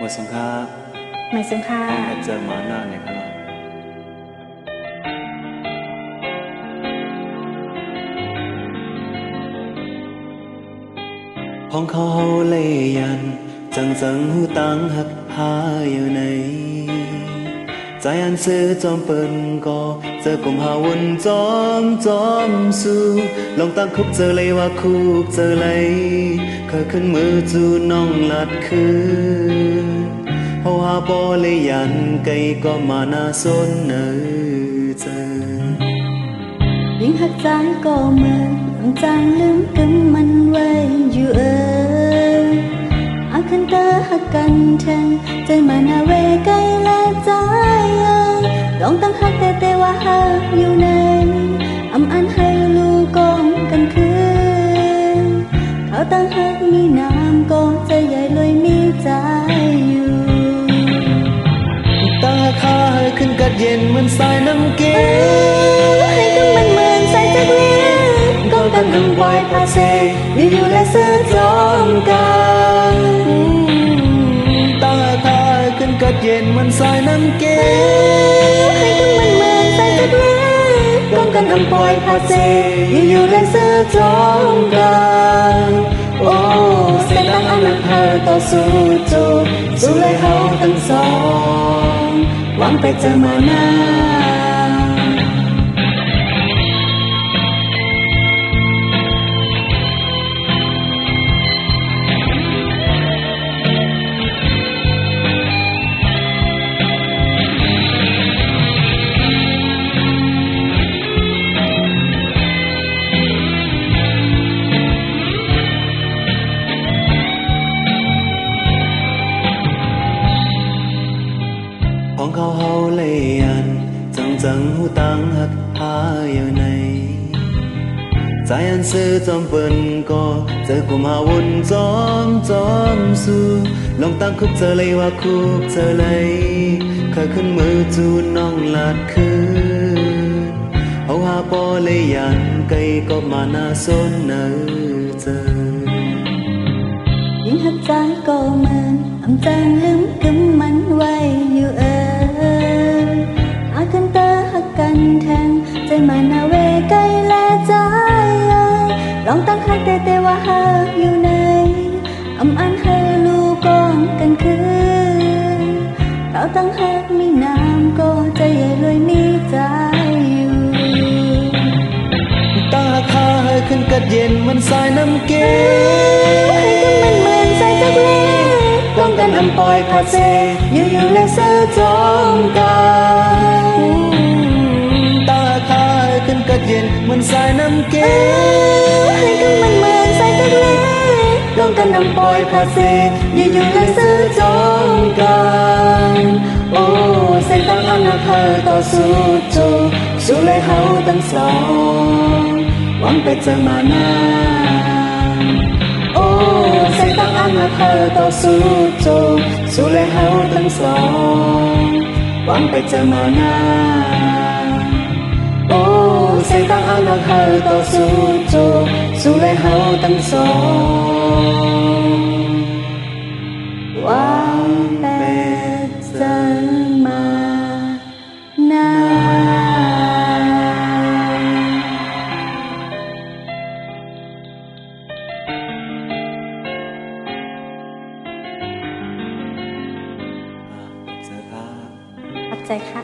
หมดสงครามไม่สงค่าอาจจะมาหน้าในพลังพ้องเขาเลยยันจังหูตังหักหาอยู่ในใจอันซื้อจอมเปิ่นก็เจอกลมหาวนจอมสู้ลองตั้งคุกเจอเลยว่าคุกเจอเลยเคยขึ้นมือจูน้องลัดคือเฮาหาบ่เลยยันไกลก็มาหน้าสนเนอเจอยิ่งหักใจก็เหมือนจางลืมกึมมันไว้อยู่อาคันเตอหักกันแทงใจมันหาเวไกลและใจลองตั้งหักแต่ว่าหักอยู่ในอันให้ลูกกองกันคืนเขาตั้งหักมีน้ำก็ใจใหญ่เลยมีใจอยู่ตั้งหักหาให้ขึ้นกัดเย็นเหมือนสายน้ำเกลือให้กึมมันเหมือนใส่จักเลี้ยกองกันน้ำวายพาเซอยู่และเสื้อจอมกันตั้งหักหาให้ขึ้นกัดเย็นเหมือนสายน้ำเกลือให้กึมมันเหมือนใส่จักเลี้ยกองกันน้ำปอยพาเซอยู่และเสื้อจอมกันโอ้เส้นทางอันหนักหาต่อสู้สู้เลยเขาทั้งสองหวังไปเจอมานาของเขาเฮาเลยยันจังหูตังหักหาอยู่ในใจอันซื้อจอมเปิ่นก็เจอกุมหาวนจอมสู้ลองตั้งคุกเจอเลยว่าคุกเจอเลยเคยขึ้นมือจูน้องลัดคืนเฮาหาปอเลยยันไกลก็มาหน้าสนเนอเจอยิ่งหักใจก็เหมือนจางลืมกึมมันไว้อยู่อาคันเตอหักกันแทงใจมันหาเวไกลและใจลองตั้งหักแต่ว่าหักอยู่ในอันให้ลูกกองกันคืนเขาตั้งหักมีน้ำก็ใจใหญ่เลยมีใจอยู่ตั้งหักหาให้ขึ้นกัดเย็นมันสายน้ำเกลือให้กึมมันเหมือนใส่จักเลี้ยกองกันน้ำปอยพาเซอยู่และเสื้อจอมกันตาคายขึ้นกัดเย็นเหมือนสายน้ำเกลือให้กึมมันเหมือนใส่จักเลี้ยกองกันน้ำปอยพาเซอยู่และเสื้อจอมกันโอ้เส้นทางอันหนักหาต่อสู้เลยเฮาทั้งสองหวังไปเจอมานาเส้นทางอันหนักหาต่อสู้เลยเฮาทั้งสองหวังไปเจอมานาโอ้เส้นทางอันหนักหาต่อสู้เลยเฮาทั้งสองหวังไปเจอมานาขอบใจค่ะ